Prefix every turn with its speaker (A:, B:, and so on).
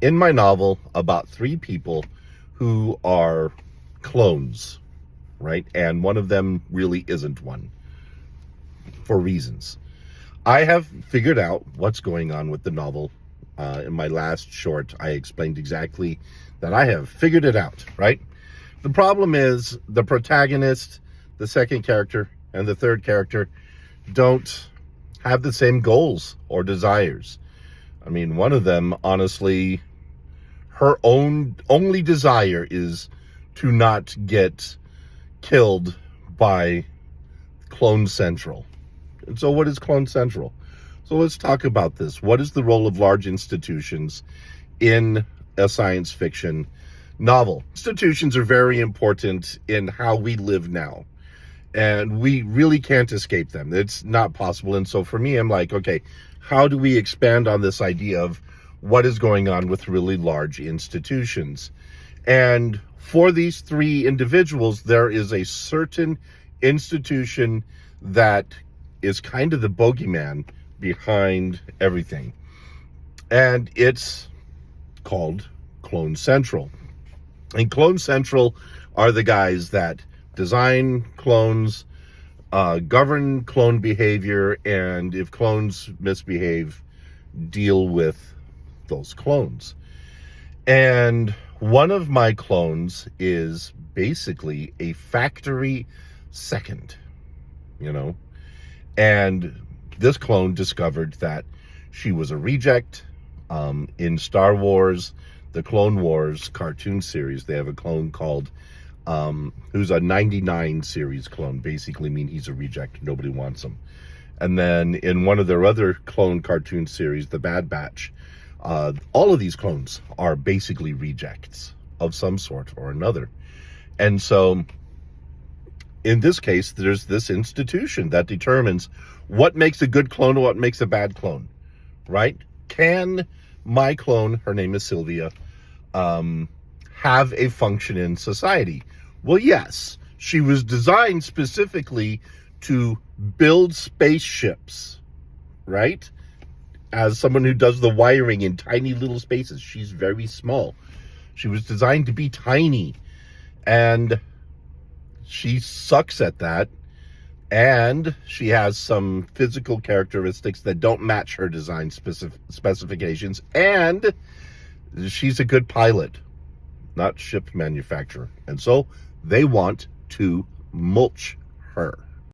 A: in my novel about three people who are clones, right? And one of them really isn't one for reasons. I have figured out what's going on with the novel. In my last short, I explained exactly that I have figured it out, right? The problem is the protagonist, the second character, and the third character don't have the same goals or desires. I mean, one of them, honestly, her only desire is to not get killed by Clone Central. And so what is Clone Central? So let's talk about this. What is the role of large institutions in a science fiction novel? Institutions are very important in how we live now, and we really can't escape them. It's not possible. And so for me, I'm like, okay, how do we expand on this idea of what is going on with really large institutions? And for these three individuals, there is a certain institution that is kind of the bogeyman behind everything. And it's called Clone Central. And Clone Central are the guys that design clones, govern clone behavior, and if clones misbehave, deal with those clones. And one of my clones is basically a factory second, and this clone discovered that she was a reject. In Star Wars, the Clone Wars cartoon series, they have a clone called who's a 99 series clone, basically mean he's a reject, nobody wants him. And then in one of their other clone cartoon series, The Bad Batch, all of these clones are basically rejects of some sort or another. And so in this case, there's this institution that determines what makes a good clone and what makes a bad clone, right? Can my clone, her name is Sylvia, have a function in society? Well, yes. She was designed specifically to build spaceships, right? As someone who does the wiring in tiny little spaces, she's very small. She was designed to be tiny, and she sucks at that. And she has some physical characteristics that don't match her design specifications. And she's a good pilot, not ship manufacturer. And so they want to mulch her.